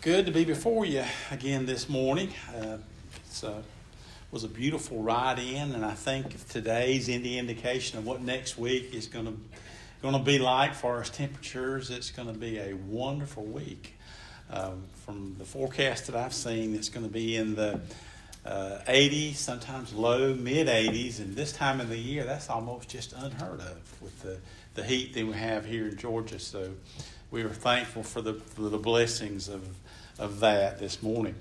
Good to be before you again this morning. It was a beautiful ride in, and I think if today's any indication of what next week is going to be like for our temperatures, it's going to be a wonderful week. From the forecast that I've seen, it's going to be in the 80s, sometimes low, mid-80s, and this time of the year, that's almost just unheard of with the heat that we have here in Georgia. So we are thankful for the blessings of that this morning.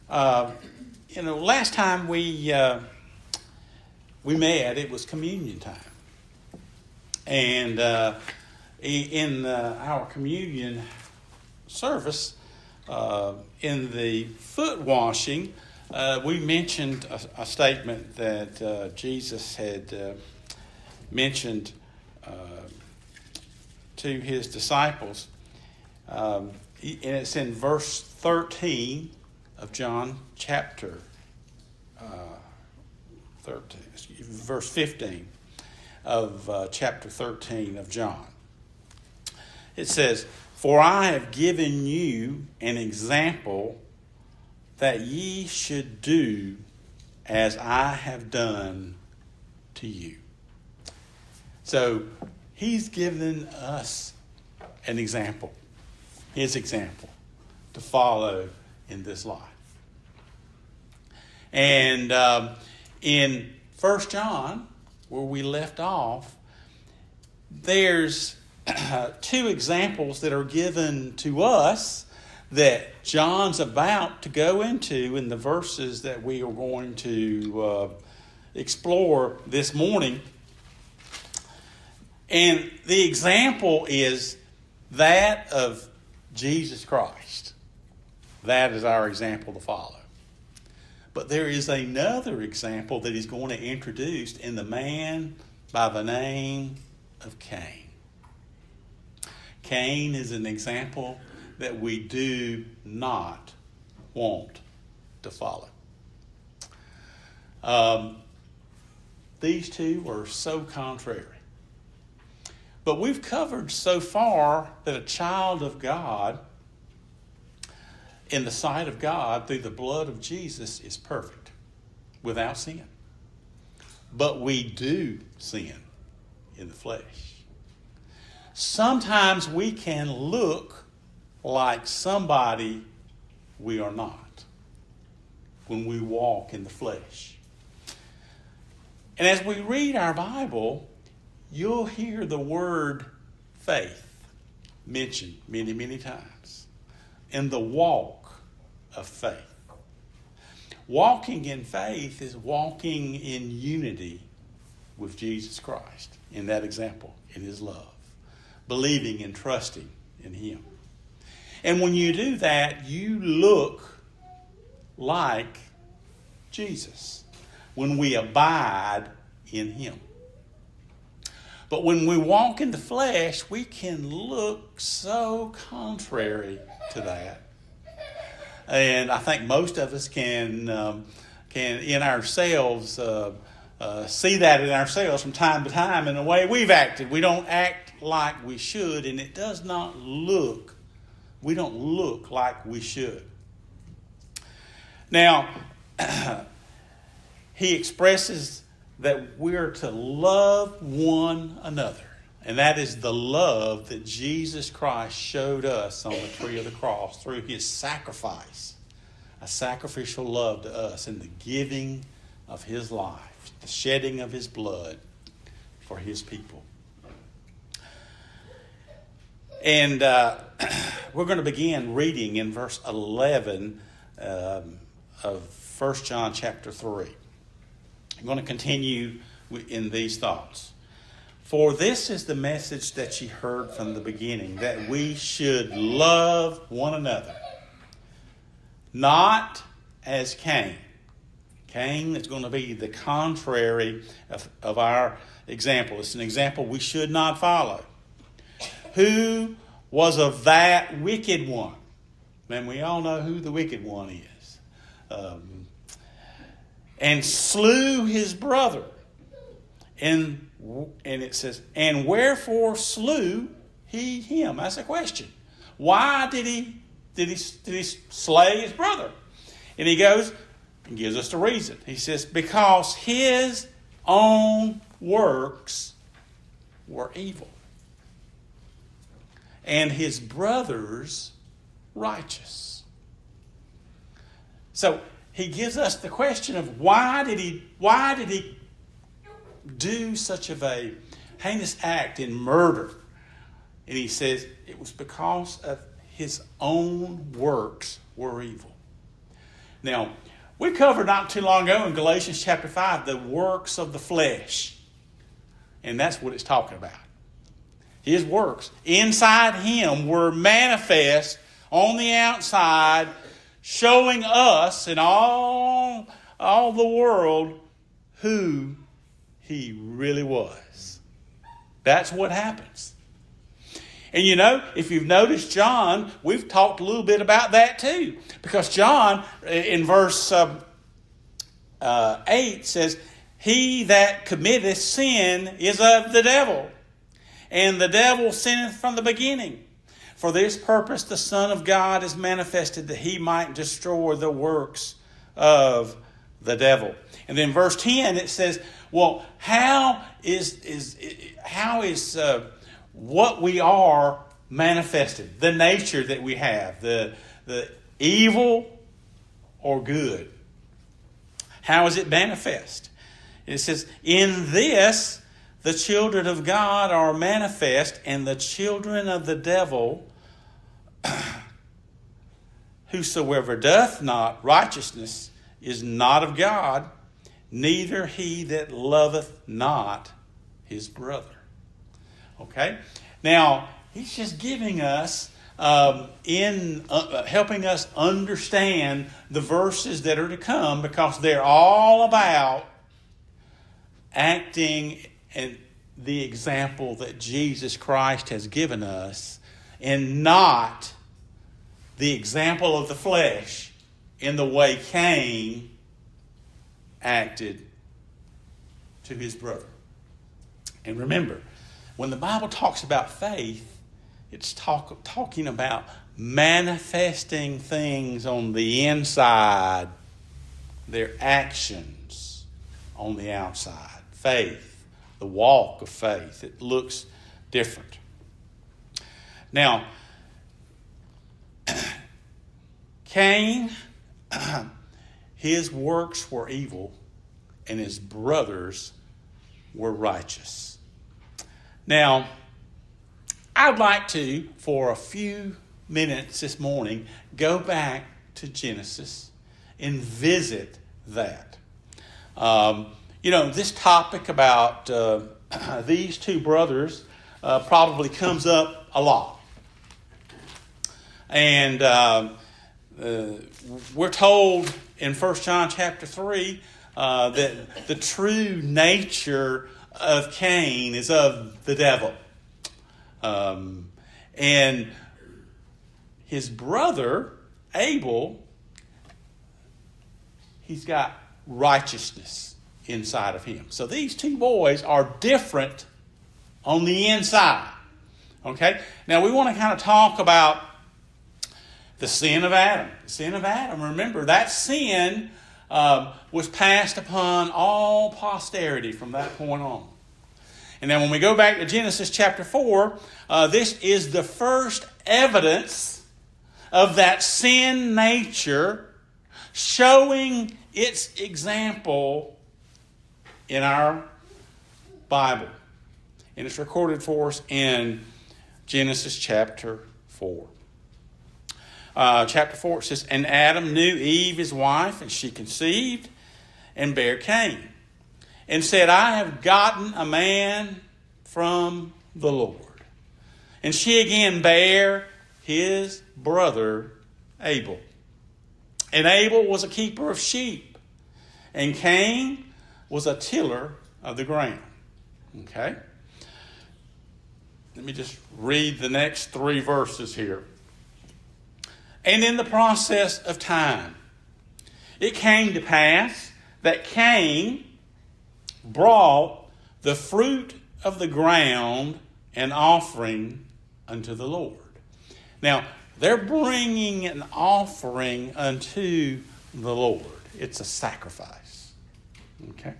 Last time we met, it was communion time, and in our communion service, in the foot washing, we mentioned a statement that Jesus had mentioned to his disciples. And it's in verse 13 of John chapter 13, verse 15 of chapter 13 of John. It says, "For I have given you an example that ye should do as I have done to you." So he's given us an example, his example, to follow in this life. And in 1 John, where we left off, there's two examples that are given to us that John's about to go into in the verses that we are going to explore this morning. And the example is that of Jesus Christ. That is our example to follow. But there is another example that he's going to introduce in the man by the name of Cain. Cain is an example that we do not want to follow. These two are so contrary. But we've covered so far that a child of God, in the sight of God, through the blood of Jesus, is perfect, without sin. But we do sin in the flesh. Sometimes we can look like somebody we are not when we walk in the flesh. And as we read our Bible, you'll hear the word faith mentioned many, many times. In the walk of faith. Walking in faith is walking in unity with Jesus Christ in that example, in his love. Believing and trusting in him. And when you do that, you look like Jesus when we abide in him. But when we walk in the flesh, we can look so contrary to that. And I think most of us can in ourselves see that in ourselves from time to time in the way we've acted. We don't act like we should, and it does not look, we don't look like we should. Now, he expresses that we're to love one another. And that is the love that Jesus Christ showed us on the tree of the cross through his sacrifice. A sacrificial love to us in the giving of his life, the shedding of his blood for his people. And we're going to begin reading in verse 11 of 1 John chapter 3. I'm going to continue in these thoughts. "For this is the message that ye heard from the beginning, that we should love one another. Not as Cain." Cain is going to be the contrary of our example. It's an example we should not follow. "Who was of that wicked one." And we all know who the wicked one is. "And slew his brother." And it says, "And wherefore slew he him?" That's a question. why did he slay his brother? And he goes and gives us the reason. He says, because his own works were evil, and his brothers righteous. So he gives us the question of why did he do such of a heinous act in murder? And he says it was because of his own works were evil. Now, we covered not too long ago in Galatians chapter 5 the works of the flesh. And that's what it's talking about. His works inside him were manifest on the outside, showing us and all the world who he really was. That's what happens. And you know, if you've noticed John, we've talked a little bit about that too. Because John, in verse 8, says, he that committeth sin is of the devil, and the devil sinneth from the beginning. For this purpose the Son of God is manifested, that he might destroy the works of the devil. And then verse 10, it says, well, how is what we are manifested, the nature that we have, the evil or good? How is it manifest? It says, in this the children of God are manifest, and the children of the devil. Whosoever doth not righteousness is not of God, neither he that loveth not his brother. Okay? Now, he's just giving us, helping us understand the verses that are to come, because they're all about acting and the example that Jesus Christ has given us, and not the example of the flesh in the way Cain acted to his brother. And remember, when the Bible talks about faith, it's talking about manifesting things on the inside, their actions on the outside. Faith, the walk of faith, it looks different. Now, Cain, his works were evil, and his brothers were righteous. Now, I'd like to, for a few minutes this morning, go back to Genesis and visit that. This topic about these two brothers probably comes up a lot. And we're told in 1 John chapter 3 that the true nature of Cain is of the devil. And his brother, Abel, he's got righteousness inside of him. So these two boys are different on the inside. Okay? Now we want to kind of talk about the sin of Adam. The sin of Adam, remember, that sin was passed upon all posterity from that point on. And then when we go back to Genesis chapter 4, this is the first evidence of that sin nature, showing its example in our Bible. And it's recorded for us in Genesis chapter 4. Chapter 4, it says, and Adam knew Eve his wife, and she conceived and bare Cain, and said, I have gotten a man from the Lord. And she again bare his brother Abel. And Abel was a keeper of sheep, and Cain was a tiller of the ground. Okay? Let me just read the next 3 verses here. And in the process of time, it came to pass that Cain brought the fruit of the ground an offering unto the Lord. Now, they're bringing an offering unto the Lord. It's a sacrifice. Okay?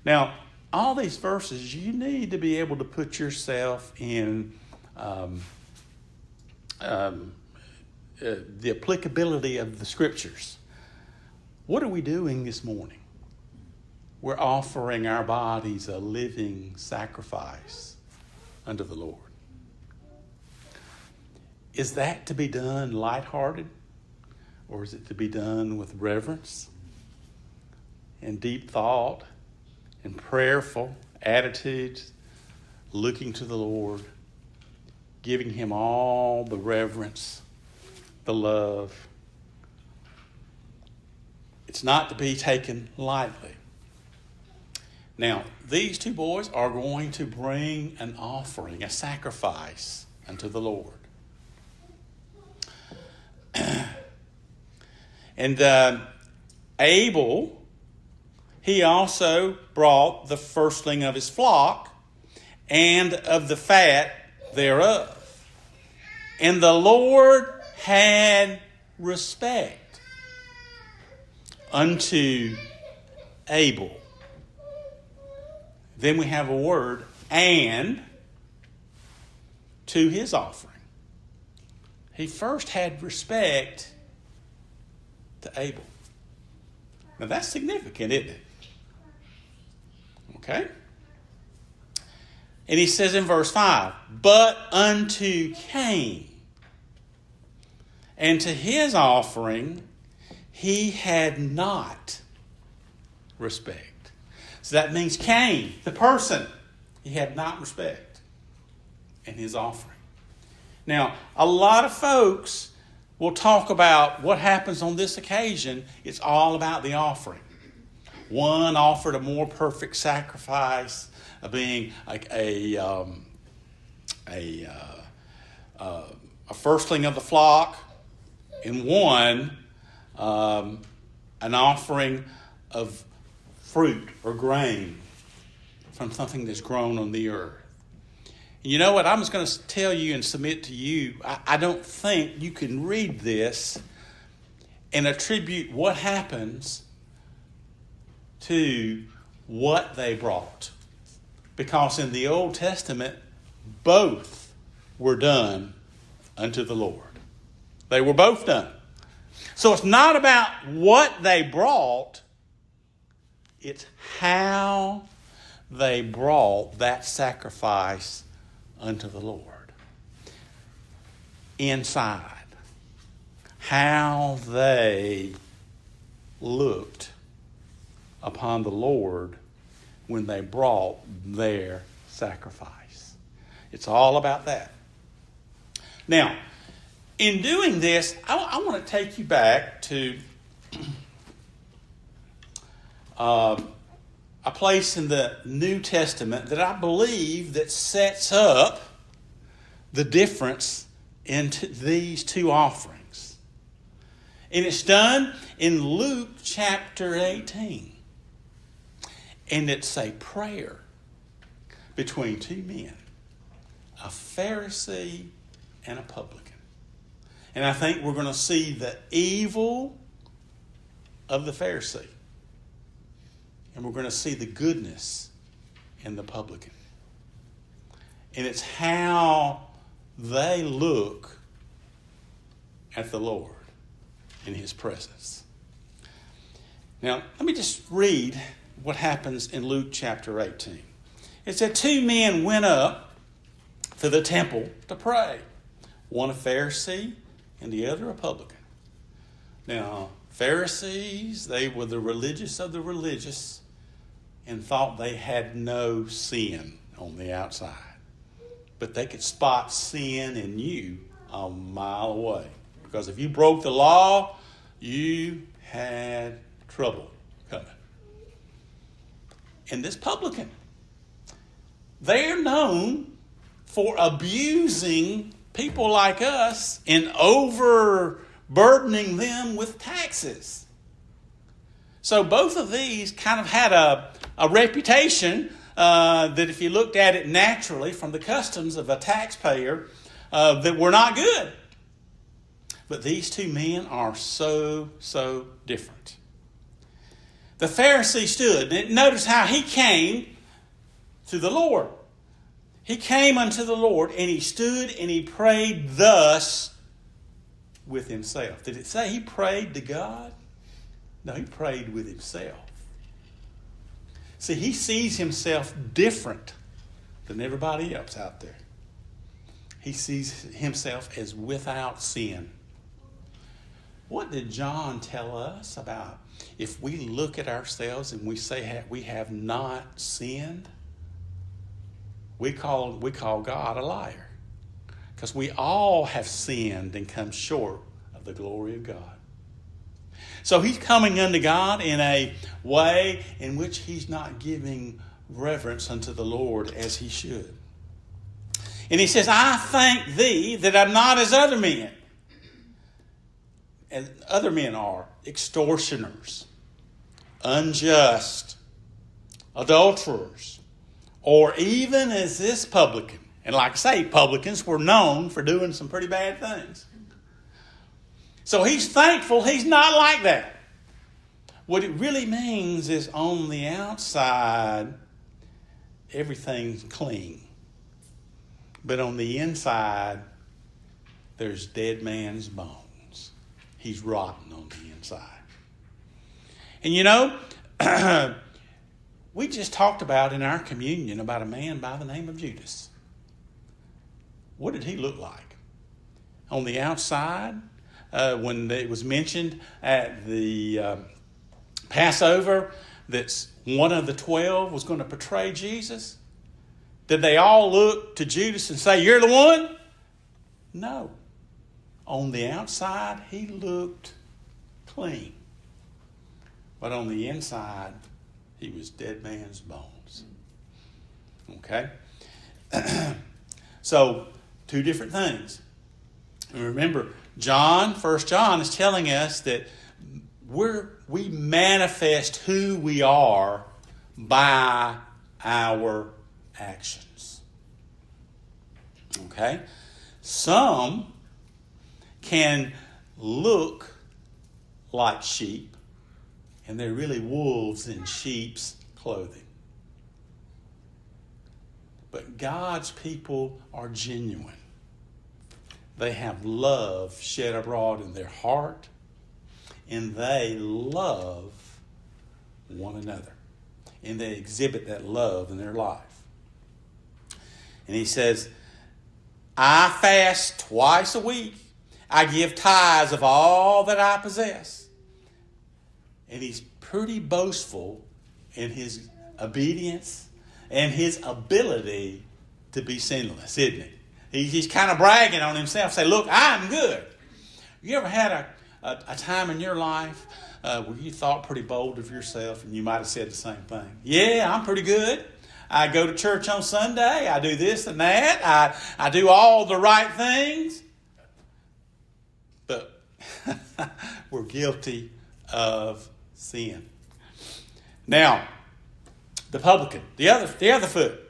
Now, all these verses, you need to be able to put yourself in the applicability of the Scriptures. What are we doing this morning? We're offering our bodies a living sacrifice unto the Lord. Is that to be done lighthearted? Or is it to be done with reverence and deep thought and prayerful attitudes, looking to the Lord, giving Him all the reverence, the love? It's not to be taken lightly. Now, these two boys are going to bring an offering, a sacrifice unto the Lord. And Abel, he also brought the firstling of his flock and of the fat thereof. And the Lord had respect unto Abel. Then we have a word, and to his offering. He first had respect to Abel. Now that's significant, isn't it? Okay? And he says in verse 5, but unto Cain and to his offering he had not respect. So that means Cain, the person, he had not respect in his offering. Now, a lot of folks will talk about what happens on this occasion. It's all about the offering. One offered a more perfect sacrifice, being like a firstling of the flock, and one an offering of fruit or grain from something that's grown on the earth. And you know what? I'm just going to tell you and submit to you, I don't think you can read this and attribute what happens to what they brought. Because in the Old Testament, both were done unto the Lord. They were both done. So it's not about what they brought, it's how they brought that sacrifice unto the Lord. Inside. How they looked upon the Lord when they brought their sacrifice. It's all about that. Now, in doing this, I want to take you back to a place in the New Testament that I believe that sets up the difference in these two offerings. And it's done in Luke chapter 18. And it's a prayer between two men, a Pharisee and a publican. And I think we're going to see the evil of the Pharisee. And we're going to see the goodness in the publican. And it's how they look at the Lord in His presence. Now, let me just read what happens in Luke chapter 18. It said, 2 men went up to the temple to pray. One a Pharisee and the other a publican. Now, Pharisees, they were the religious of the religious and thought they had no sin on the outside. But they could spot sin in you a mile away. Because if you broke the law, you had trouble coming. And this publican, they're known for abusing people like us and overburdening them with taxes. So both of these kind of had a reputation that if you looked at it naturally from the customs of a taxpayer, that were not good. But these two men are so different. The Pharisee stood. And notice how he came to the Lord. He came unto the Lord, and he stood and he prayed thus with himself. Did it say he prayed to God? No, he prayed with himself. See, he sees himself different than everybody else out there. He sees himself as without sin. What did John tell us about if we look at ourselves and we say we have not sinned? We call God a liar, because we all have sinned and come short of the glory of God. So he's coming unto God in a way in which he's not giving reverence unto the Lord as he should. And he says, I thank thee that I'm not as other men. As other men are extortioners, unjust, adulterers, or even as this publican. And like I say, publicans were known for doing some pretty bad things. So he's thankful he's not like that. What it really means is on the outside, everything's clean. But on the inside, there's dead man's bones. He's rotten on the inside. And you know, we just talked about in our communion about a man by the name of Judas. What did he look like? On the outside, when it was mentioned at the Passover that one of the 12 was going to betray Jesus, did they all look to Judas and say, you're the one? No. On the outside, he looked clean. But on the inside, he was dead man's bones. Okay? So, two different things. And remember, First John is telling us that we manifest who we are by our actions. Okay? Some can look like sheep, and they're really wolves in sheep's clothing. But God's people are genuine. They have love shed abroad in their heart, and they love one another. And they exhibit that love in their life. And he says, I fast twice a week. I give tithes of all that I possess. And he's pretty boastful in his obedience and his ability to be sinless, isn't he? He's kind of bragging on himself, say, look, I'm good. You ever had a time in your life where you thought pretty bold of yourself and you might have said the same thing? Yeah, I'm pretty good. I go to church on Sunday. I do this and that. I do all the right things. But we're guilty of sin. Now, the publican, the other foot,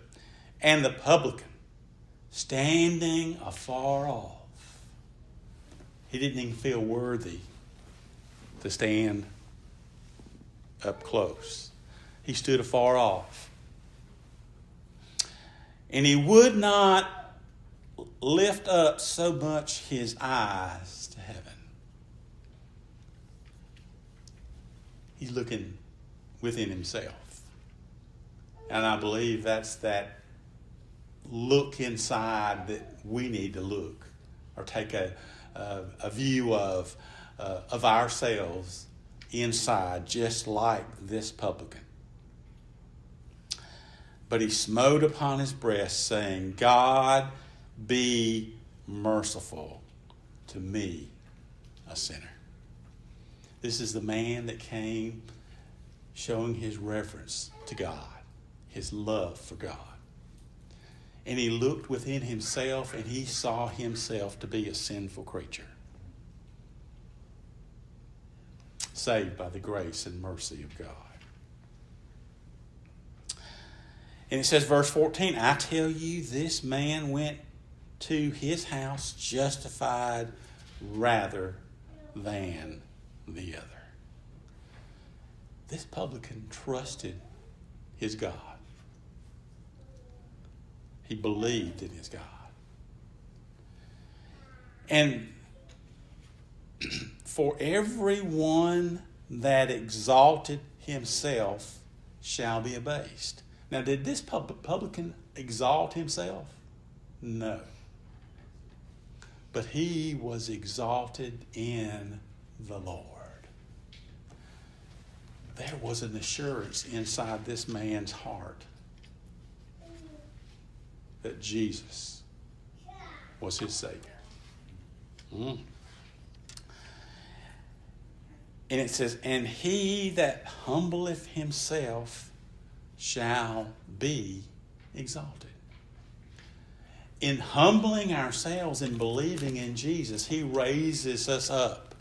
and the publican, standing afar off. He didn't even feel worthy to stand up close. He stood afar off. And he would not lift up so much his eyes to heaven. He's looking within himself. And I believe that's that look inside that we need to look, or take a view of ourselves inside, just like this publican. But he smote upon his breast, saying, God, be merciful to me, a sinner. This is the man that came showing his reverence to God, his love for God. And he looked within himself and he saw himself to be a sinful creature, saved by the grace and mercy of God. And it says, verse 14, I tell you, this man went to his house justified rather than the other. This publican trusted his God. He believed in his God. And for everyone that exalted himself shall be abased. Now, did this publican exalt himself? No. But he was exalted in the Lord. There was an assurance inside this man's heart that Jesus was his Savior. And it says, and he that humbleth himself shall be exalted. In humbling ourselves and believing in Jesus, he raises us up.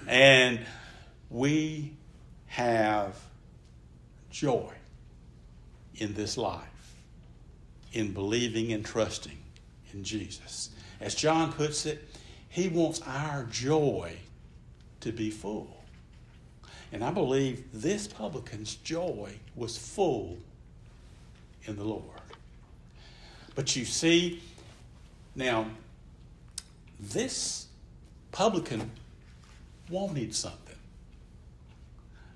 And we have joy in this life, in believing and trusting in Jesus. As John puts it, he wants our joy to be full. And I believe this publican's joy was full in the Lord. But you see, now, this publican wanted something.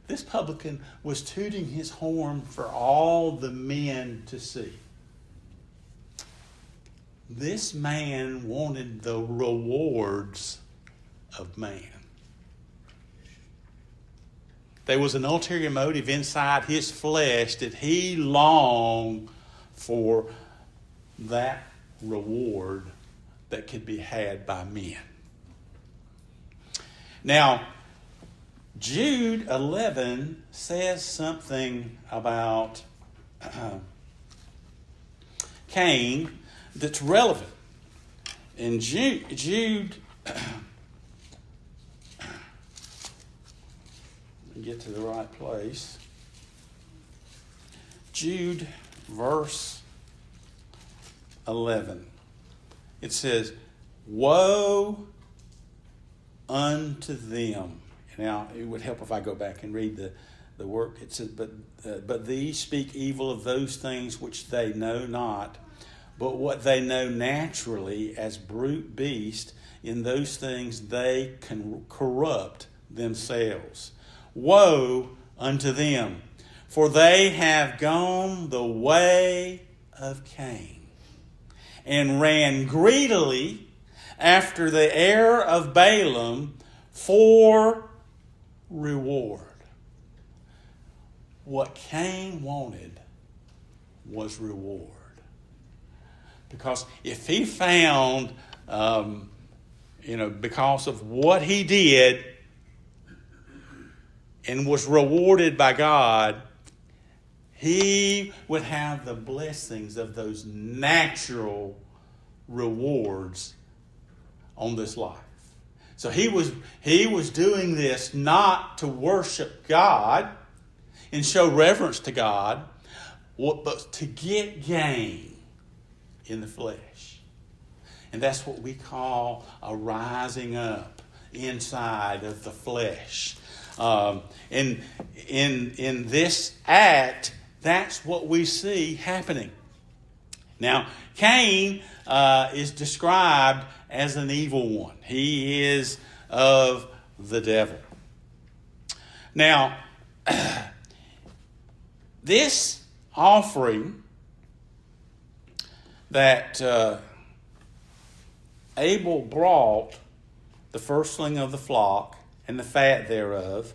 This publican was tooting his horn for all the men to see. This man wanted the rewards of man. There was an ulterior motive inside his flesh that he longed for that reward that could be had by men. Now, Jude 11 says something about Cain that's relevant. In Jude, let me get to the right place. Jude, verse 11. It says, woe unto them. Now, it would help if I go back and read the work. It says, but these speak evil of those things which they know not, but what they know naturally as brute beasts, in those things they can corrupt themselves. Woe unto them, for they have gone the way of Cain, and ran greedily after the heir of Balaam for reward. What Cain wanted was reward. Because if he found, because of what he did and was rewarded by God, he would have the blessings of those natural rewards on this life. So he was doing this not to worship God and show reverence to God, but to get gain in the flesh. And that's what we call a rising up inside of the flesh. In this act, that's what we see happening. Now, Cain is described as an evil one. He is of the devil. Now, this offering that Abel brought, the firstling of the flock and the fat thereof,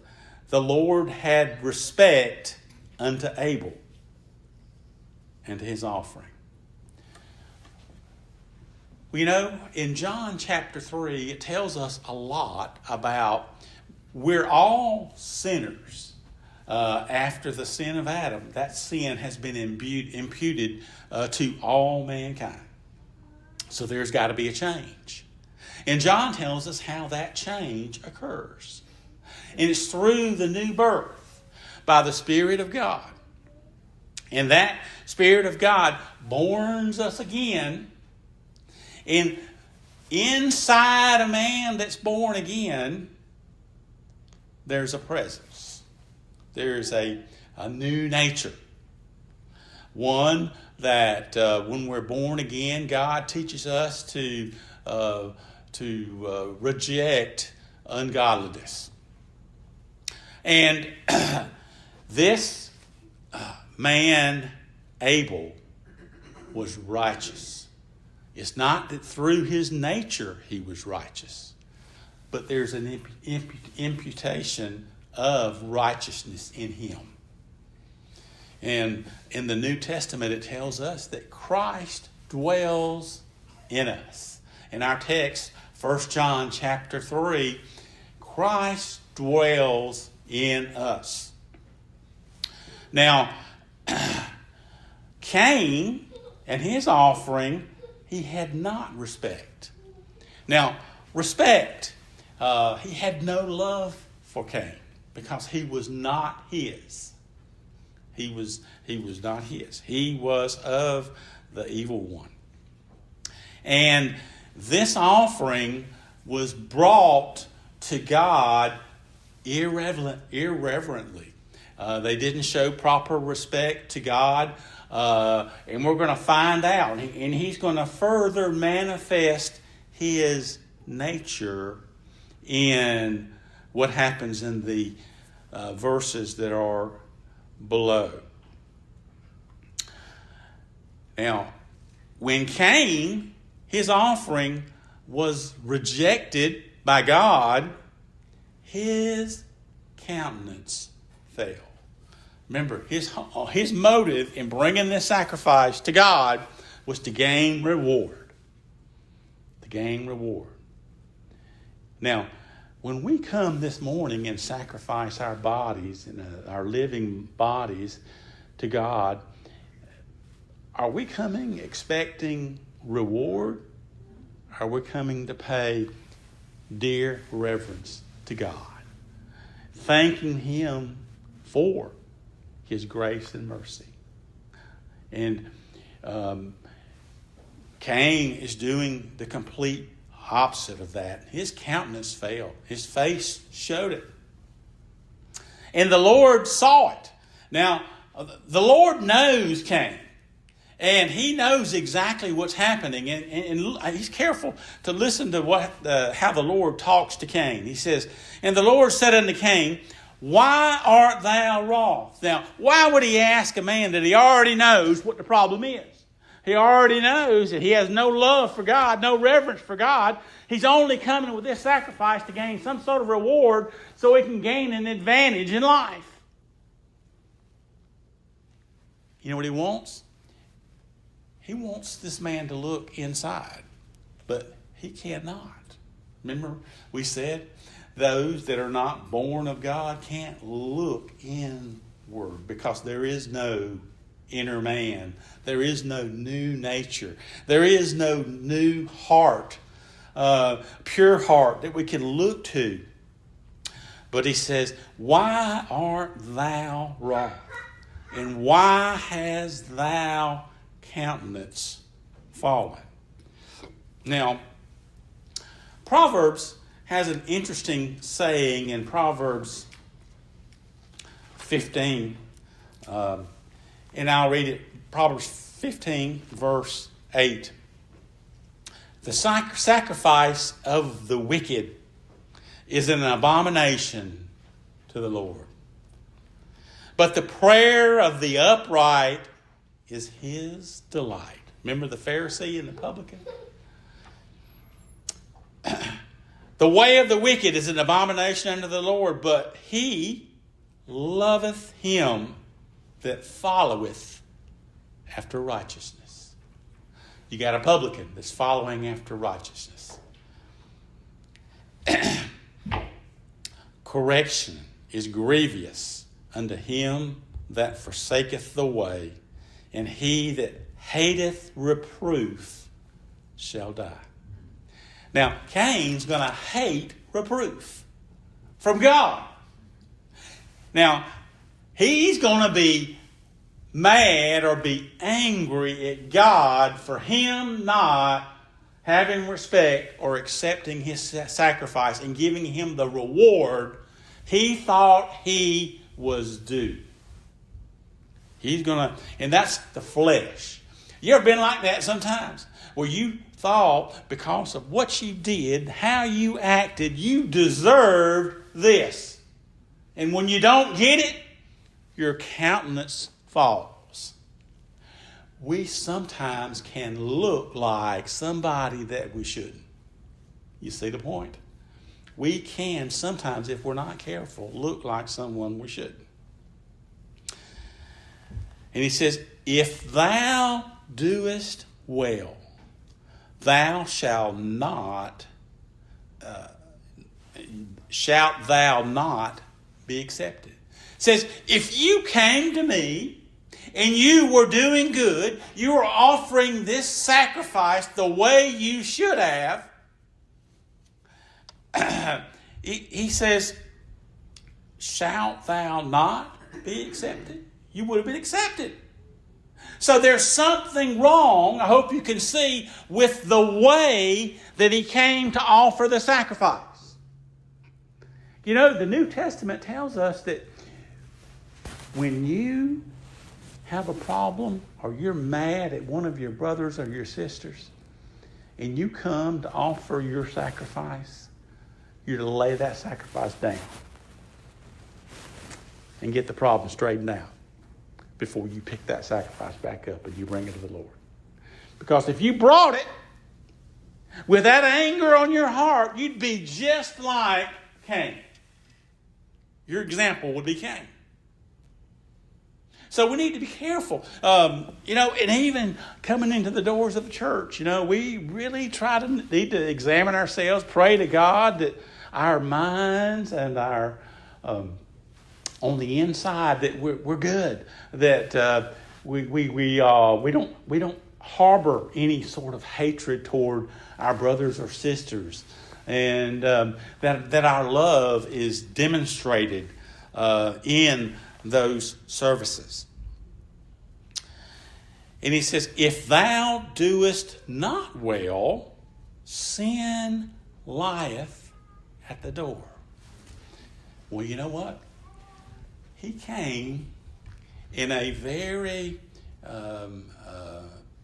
the Lord had respect unto Abel and to his offering. Well, in John chapter 3, it tells us a lot about we're all sinners after the sin of Adam. That sin has been imputed to all mankind. So there's got to be a change. And John tells us how that change occurs. And it's through the new birth by the Spirit of God. And that Spirit of God borns us again Inside a man that's born again, there's a presence. There's a new nature. One that when we're born again, God teaches us to reject ungodliness. And this man, Abel, was righteous. It's not that through his nature he was righteous, but there's an imputation of righteousness in him. And in the New Testament, it tells us that Christ dwells in us. In our text, 1 John chapter 3, Christ dwells in us. Now, Cain and his offering, he had not respect. Now, respect, he had no love for Cain because he was not his. He was not his. He was of the evil one. And this offering was brought to God irreverently. They didn't show proper respect to God. And we're going to find out. And he's going to further manifest his nature in what happens in the verses that are below. Now, when Cain, his offering was rejected by God, his countenance fell. Remember, his motive in bringing this sacrifice to God was to gain reward. To gain reward. Now, when we come this morning and sacrifice our bodies, and our living bodies to God, are we coming expecting reward? Are we coming to pay dear reverence to God? Thanking Him for His grace and mercy. And Cain is doing the complete opposite of that. His countenance fell. His face showed it. And the Lord saw it. Now, the Lord knows Cain. And He knows exactly what's happening. And He's careful to listen to how the Lord talks to Cain. He says, "And the Lord said unto Cain, Why art thou wroth?" Now, why would He ask a man that He already knows what the problem is? He already knows that he has no love for God, no reverence for God. He's only coming with this sacrifice to gain some sort of reward so he can gain an advantage in life. You know what he wants? He wants this man to look inside, but he cannot. Remember, we said those that are not born of God can't look inward because there is no inner man. There is no new nature. There is no new heart, pure heart that we can look to. But he says, "Why art thou wroth? And why has thou countenance fallen?" Now, Proverbs has an interesting saying in Proverbs 15. And I'll read it. Proverbs 15, verse 8. "The sacrifice of the wicked is an abomination to the Lord, but the prayer of the upright is His delight." Remember the Pharisee and the publican? "The way of the wicked is an abomination unto the Lord, but He loveth him that followeth after righteousness." You got a publican that's following after righteousness. "Correction is grievous unto him that forsaketh the way, and he that hateth reproof shall die." Now, Cain's going to hate reproof from God. Now, he's going to be mad or be angry at God for Him not having respect or accepting his sacrifice and giving him the reward he thought he was due. And that's the flesh. You ever been like that sometimes? Where you thought because of what you did, how you acted, you deserved this. And when you don't get it, your countenance falls. We sometimes can look like somebody that we shouldn't. You see the point? We can sometimes, if we're not careful, look like someone we shouldn't. And he says, if thou doest well, shalt thou not be accepted. It says, if you came to me and you were doing good, you were offering this sacrifice the way you should have, he says, shalt thou not be accepted? You would have been accepted. So there's something wrong, I hope you can see, with the way that he came to offer the sacrifice. You know, the New Testament tells us that when you have a problem or you're mad at one of your brothers or your sisters and you come to offer your sacrifice, you're to lay that sacrifice down and get the problem straightened out before you pick that sacrifice back up and you bring it to the Lord. Because if you brought it with that anger on your heart, you'd be just like Cain. Your example would be Cain. So we need to be careful. And even coming into the doors of the church, we really need to examine ourselves, pray to God that our minds and our on the inside that we're good, that we don't harbor any sort of hatred toward our brothers or sisters, and that our love is demonstrated in those services. And he says, if thou doest not well, sin lieth at the door. Well, you know what? He came in a very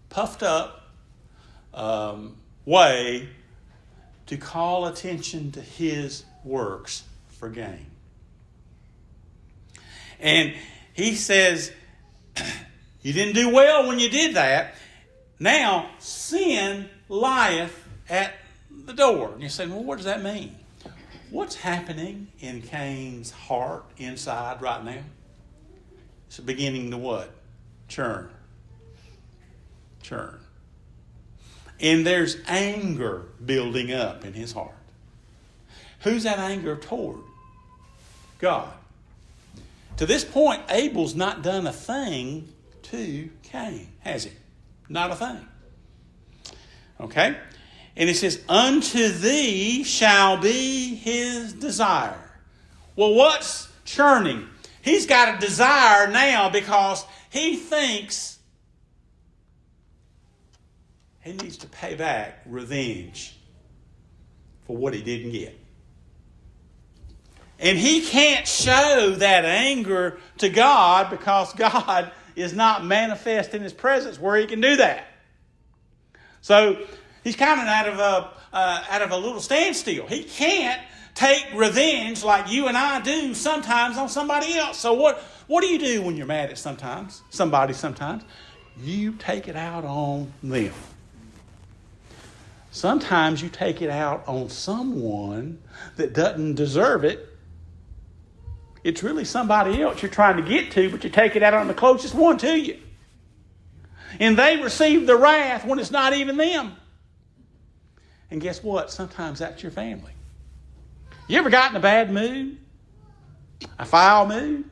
puffed up way to call attention to his works for gain. And he says, you didn't do well when you did that. Now, sin lieth at the door. And you're saying, well, what does that mean? What's happening in Cain's heart inside right now? It's beginning to what? Churn. And there's anger building up in his heart. Who's that anger toward? God. To this point, Abel's not done a thing to Cain, has he? Not a thing. Okay? And it says, unto thee shall be his desire. Well, what's churning? He's got a desire now because he thinks he needs to pay back revenge for what he didn't get. And he can't show that anger to God because God is not manifest in his presence where he can do that. So he's kind of out of a little standstill. He can't take revenge like you and I do sometimes on somebody else. So what do you do when you're mad at somebody sometimes? You take it out on them. Sometimes you take it out on someone that doesn't deserve it. It's really somebody else you're trying to get to, but you take it out on the closest one to you. And they receive the wrath when it's not even them. And guess what? Sometimes that's your family. You ever got in a bad mood? A foul mood?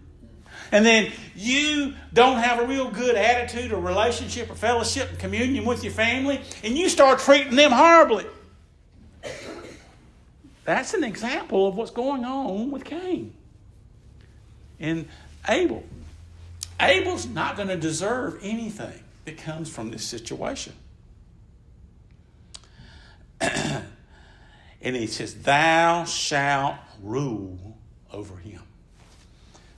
And then you don't have a real good attitude or relationship or fellowship and communion with your family, and you start treating them horribly. That's an example of what's going on with Cain and Abel. Abel's not going to deserve anything that comes from this situation. And he says, thou shalt rule over him.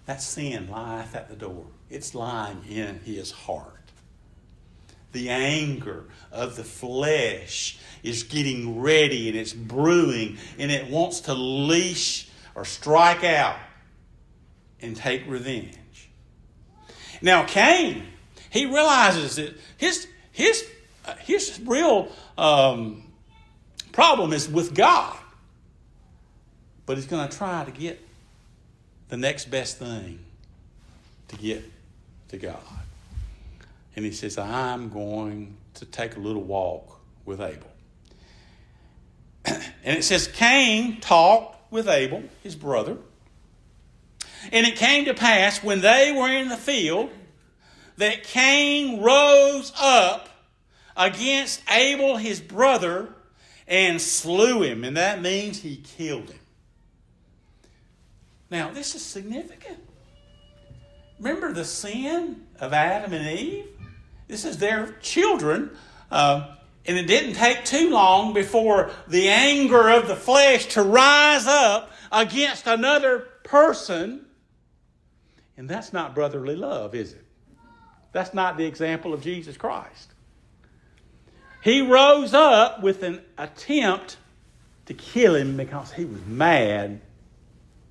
That sin lieth at the door. It's lying in his heart. The anger of the flesh is getting ready and it's brewing and it wants to leash or strike out and take revenge. Now Cain, he realizes that his real problem is with God. But he's going to try to get the next best thing to get to God. And he says, I'm going to take a little walk with Abel. And it says, Cain talked with Abel, his brother. And it came to pass when they were in the field that Cain rose up against Abel, his brother, and slew him. And that means he killed him. Now, this is significant. Remember the sin of Adam and Eve? This is their children. And it didn't take too long before the anger of the flesh to rise up against another person. And that's not brotherly love, is it? That's not the example of Jesus Christ. He rose up with an attempt to kill him because he was mad,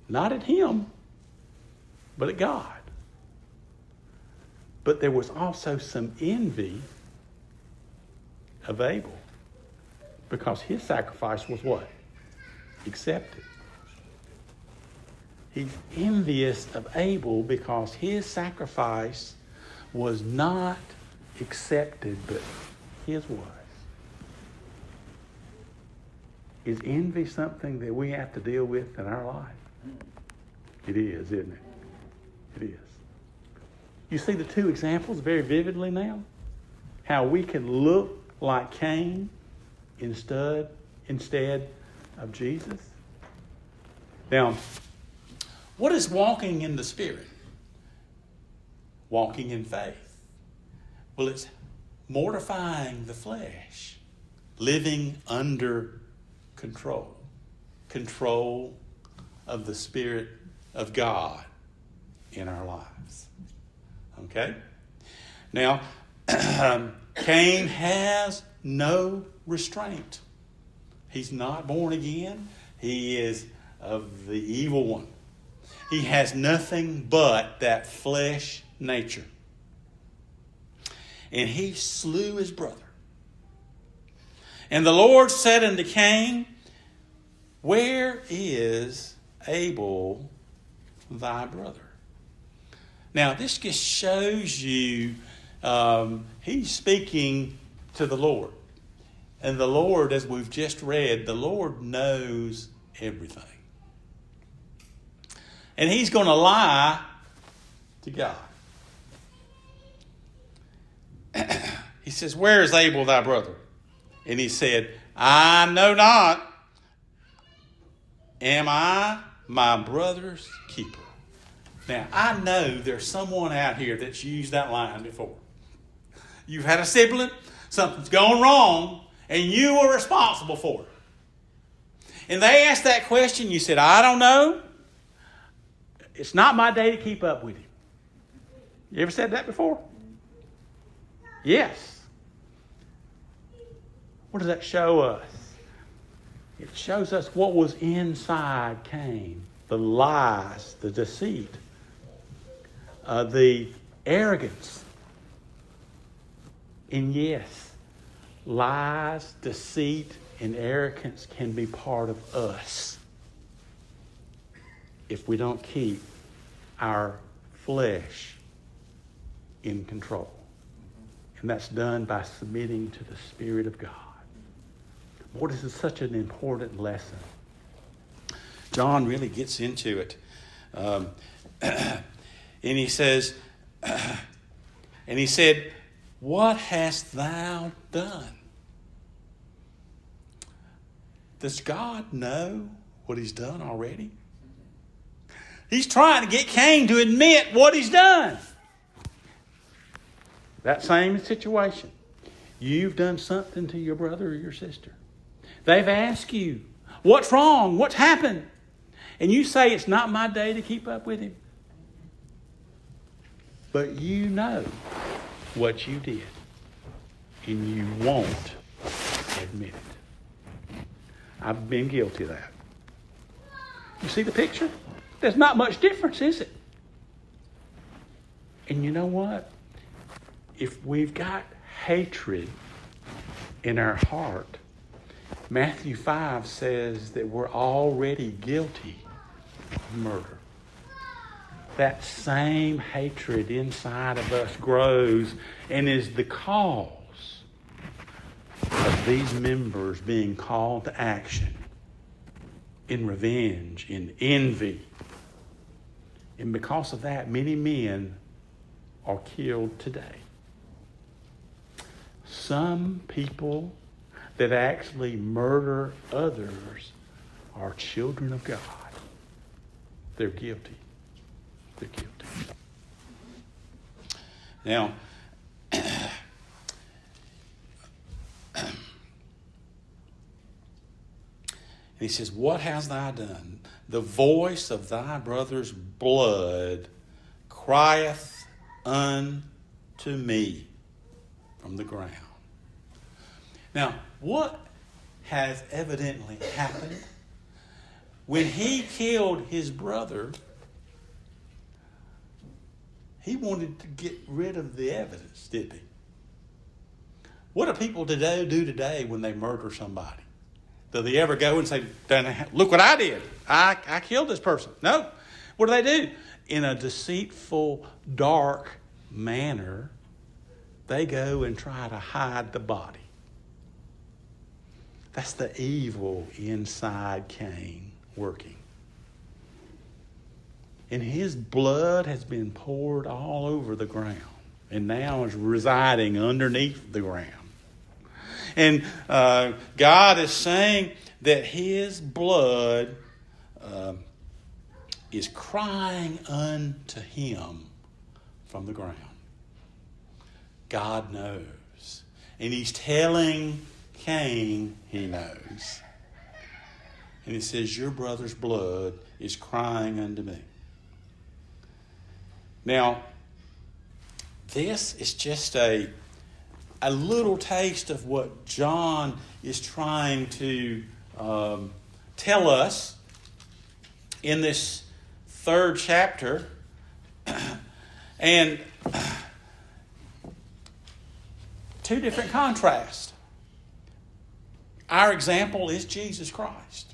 not at him, but at God. But there was also some envy of Abel because his sacrifice was what? Accepted. He's envious of Abel because his sacrifice was not accepted, but his was. Is envy something that we have to deal with in our life? It is, isn't it? It is. You see the two examples very vividly now? How we can look like Cain instead of Jesus. Now, what is walking in the Spirit? Walking in faith. Well, it's mortifying the flesh, living under control. Control of the Spirit of God in our lives. Okay? Now, Cain has no restraint. He's not born again. He is of the evil one. He has nothing but that flesh nature. And he slew his brother. And the Lord said unto Cain, where is Abel thy brother? Now, this just shows you he's speaking to the Lord. And the Lord, as we've just read, the Lord knows everything. And he's going to lie to God. He says, where is Abel thy brother? And he said, I know not. Am I my brother's keeper? Now, I know there's someone out here that's used that line before. You've had a sibling, something's gone wrong, and you were responsible for it. And they asked that question, you said, I don't know. It's not my day to keep up with him. You ever said that before? Yes. What does that show us? It shows us what was inside Cain. The lies, the deceit, the arrogance. And yes, lies, deceit, and arrogance can be part of us if we don't keep our flesh in control. And that's done by submitting to the Spirit of God. Boy, this is such an important lesson. John really gets into it. And he says, and he said, what hast thou done? Does God know what he's done already? He's trying to get Cain to admit what he's done. That same situation. You've done something to your brother or your sister. They've asked you, What's wrong? What's happened? And you say it's not my day to keep up with him. But you know what you did. And you won't admit it. I've been guilty of that. You see the picture? There's not much difference, is it? And you know what? If we've got hatred in our heart, Matthew 5 says that we're already guilty of murder. That same hatred inside of us grows and is the cause of these members being called to action in revenge, in envy. And because of that, many men are killed today. Some people that actually murder others are children of God. They're guilty. They're guilty. Now, he says, what hast thou done? The voice of thy brother's blood crieth unto me from the ground. Now, what has evidently happened? When he killed his brother, he wanted to get rid of the evidence, didn't he? What do people today do today when they murder somebody? Do they ever go and say, look what I did. I killed this person. No. What do? In a deceitful, dark manner, they go and try to hide the body. That's the evil inside Cain working. And his blood has been poured all over the ground and now is residing underneath the ground. And God is saying that his blood is crying unto him from the ground. God knows. And he's telling Cain he knows. And he says, your brother's blood is crying unto me. Now, this is just a little taste of what John is trying to tell us in this 3rd chapter. And two different contrasts. Our example is Jesus Christ.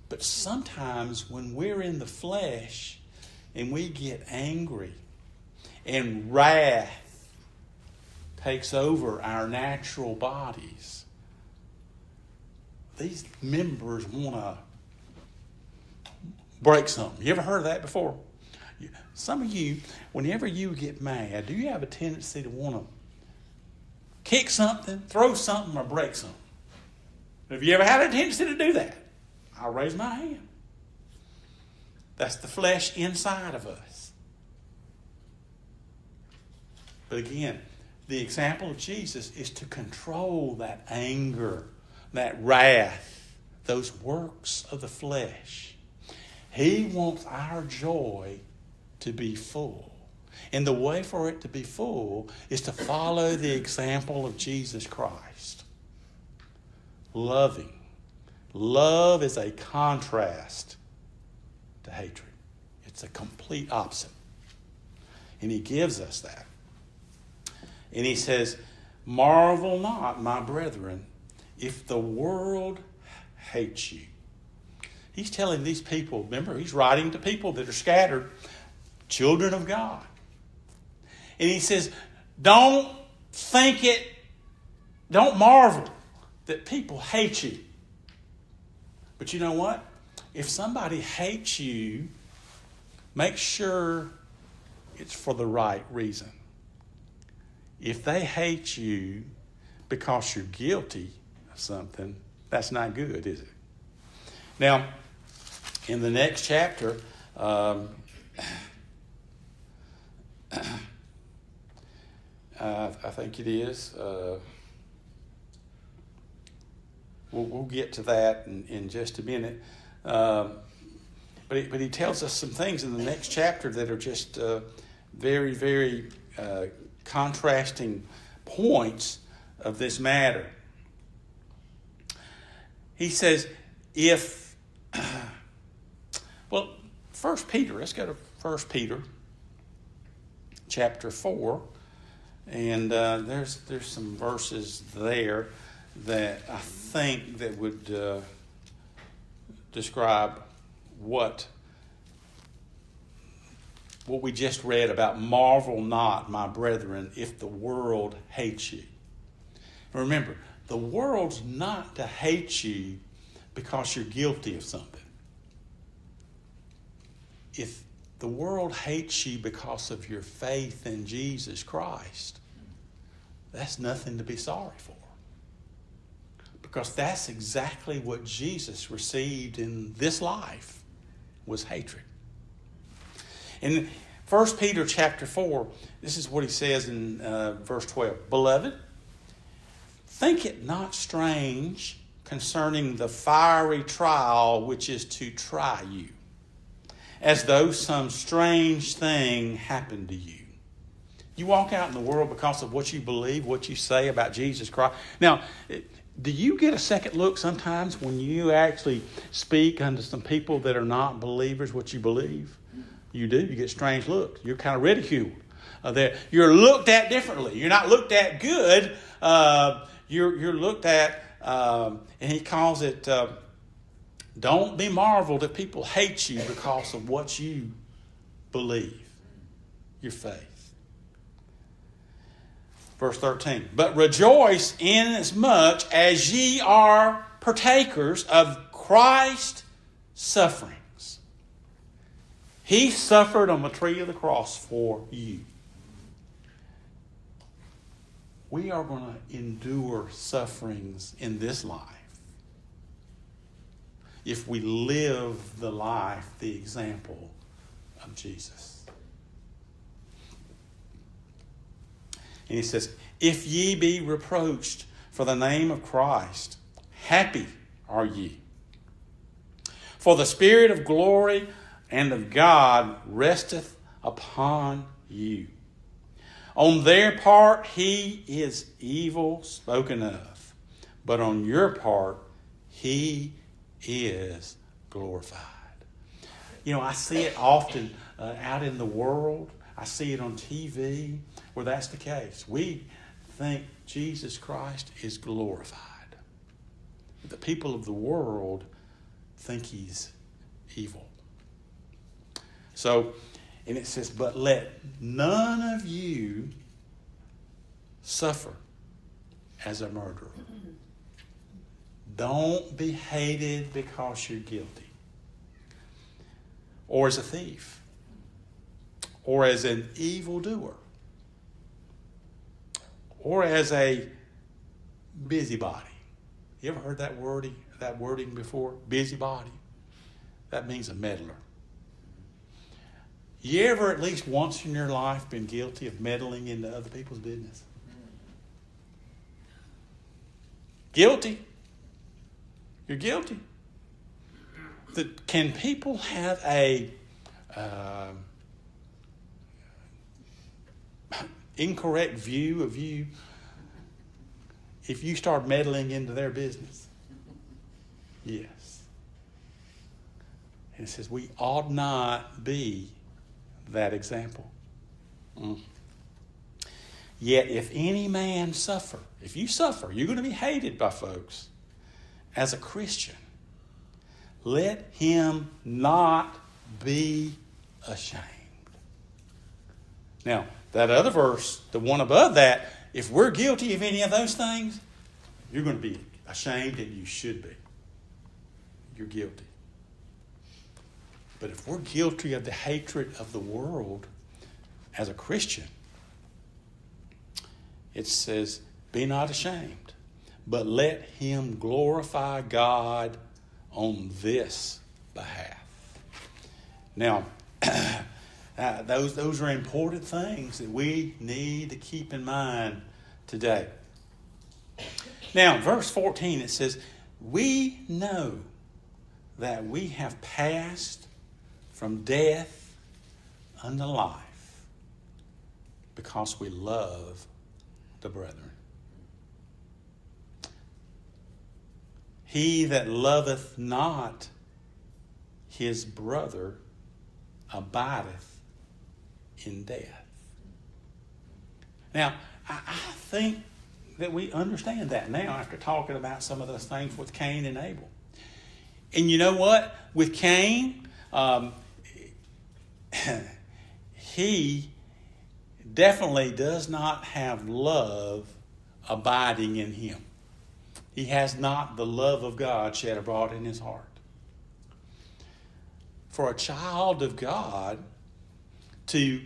But sometimes when we're in the flesh and we get angry and wrath takes over our natural bodies, these members want to break something. You ever heard of that before? Some of you, whenever you get mad, do you have a tendency to want to kick something, throw something, or break something? Have you ever had a tendency to do that? I'll raise my hand. That's the flesh inside of us. But again, the example of Jesus is to control that anger, that wrath, those works of the flesh. He wants our joy to be full. And the way for it to be full is to follow the example of Jesus Christ. Loving. Love is a contrast to hatred. It's a complete opposite. And he gives us that. And he says, marvel not, my brethren, if the world hates you. He's telling these people, remember, he's writing to people that are scattered, children of God. And he says, don't marvel that people hate you. But you know what? If somebody hates you, make sure it's for the right reason. If they hate you because you're guilty of something, that's not good, is it? Now, in the next chapter, I think it is. we'll get to that in just a minute. But he tells us some things in the next chapter that are just very, very contrasting points of this matter. He says, First Peter, let's go to 1 Peter chapter 4. And there's some verses there that I think that would describe what we just read about. Marvel not, my brethren, if the world hates you. Remember, the world's not to hate you because you're guilty of something. If the world hates you because of your faith in Jesus Christ, that's nothing to be sorry for. Because that's exactly what Jesus received in this life, was hatred. In 1 Peter chapter 4, this is what he says in verse 12. Beloved, think it not strange concerning the fiery trial which is to try you, as though some strange thing happened to you. You walk out in the world because of what you believe, what you say about Jesus Christ. Now, do you get a second look sometimes when you actually speak unto some people that are not believers what you believe? You do. You get strange looks. You're kind of ridiculed. You're looked at differently. You're not looked at good. You're looked at, and he calls it, don't be marveled if people hate you because of what you believe, your faith. Verse 13, but rejoice inasmuch as ye are partakers of Christ's sufferings. He suffered on the tree of the cross for you. We are going to endure sufferings in this life if we live the life, the example of Jesus. And he says, if ye be reproached for the name of Christ, happy are ye. For the Spirit of glory and of God resteth upon you. On their part he is evil spoken of, but on your part he is glorified. You know, I see it often out in the world. I see it on TV where that's the case. We think Jesus Christ is glorified. The people of the world think he's evil. So, and it says, but let none of you suffer as a murderer. Don't be hated because you're guilty. Or as a thief. Or as an evildoer. Or as a busybody. You ever heard that wording before? Busybody. That means a meddler. You ever at least once in your life been guilty of meddling into other people's business? Guilty. You're guilty. Can people have a incorrect view of you if you start meddling into their business? Yes. And it says we ought not be that example. Yet if any man suffer, if you suffer, you're going to be hated by folks. As a Christian, let him not be ashamed. Now, that other verse, the one above that, if we're guilty of any of those things, you're going to be ashamed, and you should be. You're guilty. But if we're guilty of the hatred of the world as a Christian, it says, be not ashamed, but let him glorify God on this behalf. Now, those are important things that we need to keep in mind today. Now, verse 14, it says, we know that we have passed from death unto life because we love the brethren. He that loveth not his brother abideth in death. Now, I think that we understand that now after talking about some of those things with Cain and Abel. And you know what? With Cain, he definitely does not have love abiding in him. He has not the love of God shed abroad in his heart. For a child of God to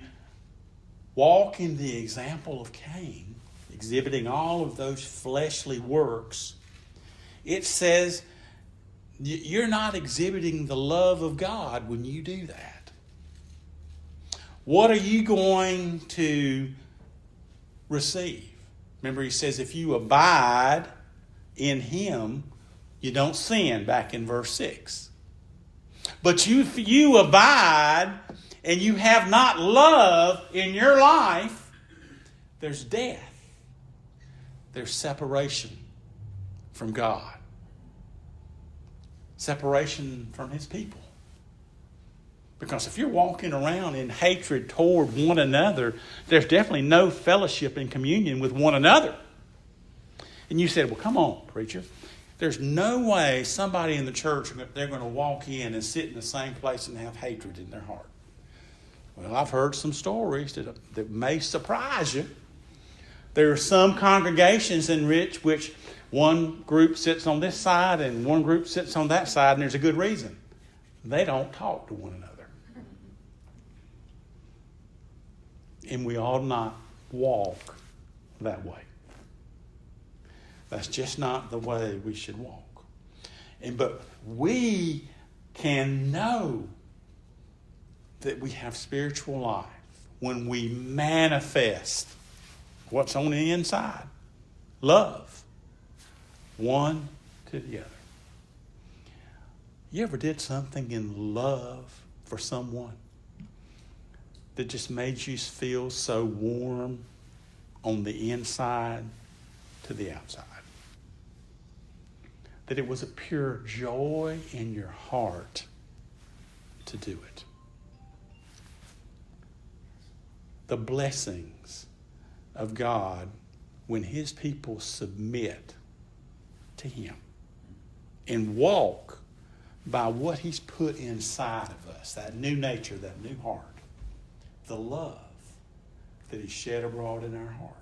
walk in the example of Cain, exhibiting all of those fleshly works, it says you're not exhibiting the love of God when you do that. What are you going to receive? Remember, he says if you abide in him, you don't sin, back in verse 6. But if you abide and you have not love in your life, there's death. There's separation from God. Separation from his people. Because if you're walking around in hatred toward one another, there's definitely no fellowship and communion with one another. And you said, well, come on, preacher. There's no way somebody in the church, they're going to walk in and sit in the same place and have hatred in their heart. Well, I've heard some stories that may surprise you. There are some congregations in which one group sits on this side and one group sits on that side, and there's a good reason. They don't talk to one another. And we ought not walk that way. That's just not the way we should walk. But we can know that we have spiritual life when we manifest what's on the inside. Love. One to the other. You ever did something in love for someone that just made you feel so warm on the inside to the outside? That it was a pure joy in your heart to do it. The blessings of God when his people submit to him and walk by what he's put inside of us, that new nature, that new heart, the love that he shed abroad in our heart.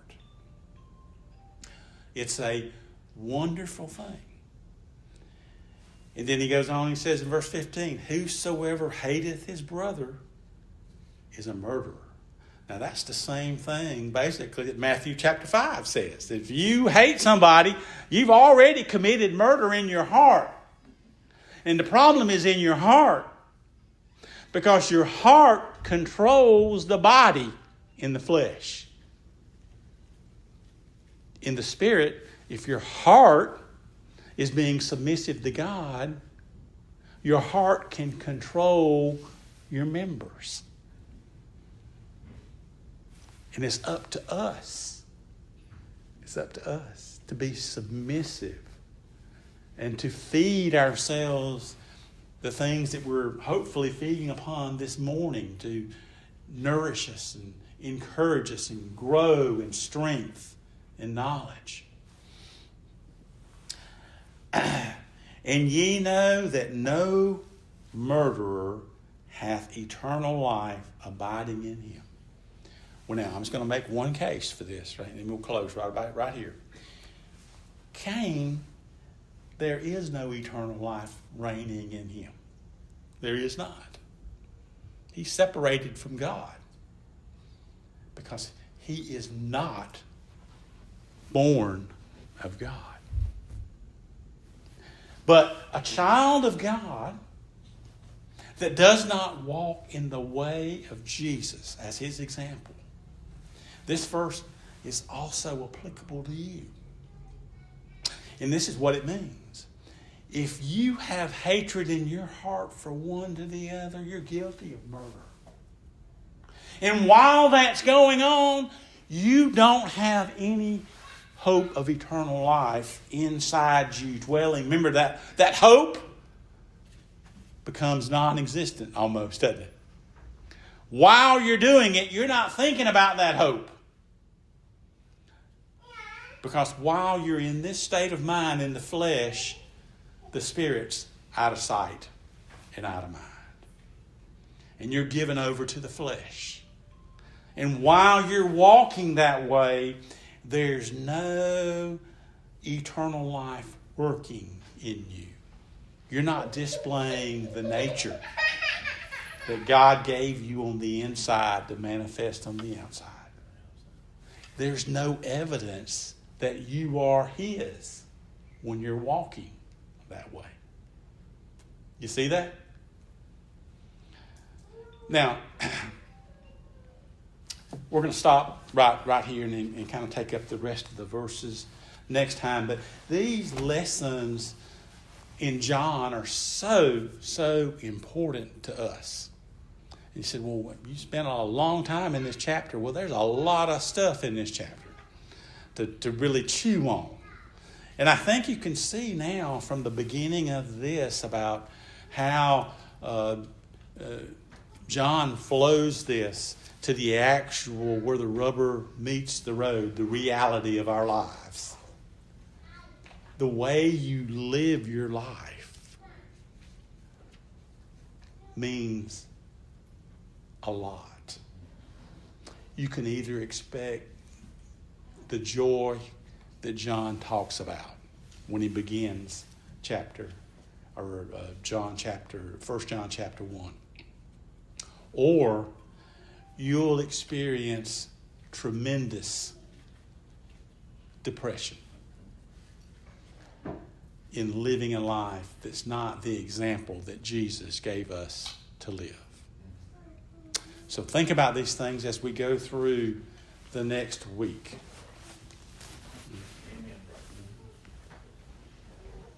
It's a wonderful thing. And then he goes on, he says in verse 15, whosoever hateth his brother is a murderer. Now that's the same thing basically that Matthew chapter 5 says. If you hate somebody, you've already committed murder in your heart. And the problem is in your heart. Because your heart controls the body in the flesh. In the spirit, if your heart is being submissive to God, your heart can control your members. And it's up to us. It's up to us to be submissive and to feed ourselves the things that we're hopefully feeding upon this morning to nourish us and encourage us and grow in strength and knowledge. And ye know that no murderer hath eternal life abiding in him. Well, now, I'm just going to make one case for this, right? And we'll close right here. Cain, there is no eternal life reigning in him. There is not. He's separated from God because he is not born of God. But a child of God that does not walk in the way of Jesus as his example, this verse is also applicable to you. And this is what it means. if you have hatred in your heart for one to the other, you're guilty of murder. And while that's going on, you don't have any hope of eternal life inside you dwelling. Remember that hope becomes non-existent almost, doesn't it? While you're doing it, you're not thinking about that hope. Because while you're in this state of mind in the flesh, the Spirit's out of sight and out of mind. And you're given over to the flesh. And while you're walking that way, there's no eternal life working in you. You're not displaying the nature that God gave you on the inside to manifest on the outside. There's no evidence that you are His when you're walking that way. You see that? Now, we're going to stop right here and kind of take up the rest of the verses next time. But these lessons in John are so important to us. He said, well, you spent a long time in this chapter. Well, there's a lot of stuff in this chapter to really chew on. And I think you can see now from the beginning of this about how John flows this to the actual, where the rubber meets the road, the reality of our lives. The way you live your life means a lot. You can either expect the joy that John talks about when he begins 1 John chapter 1. Or you'll experience tremendous depression in living a life that's not the example that Jesus gave us to live. So think about these things as we go through the next week.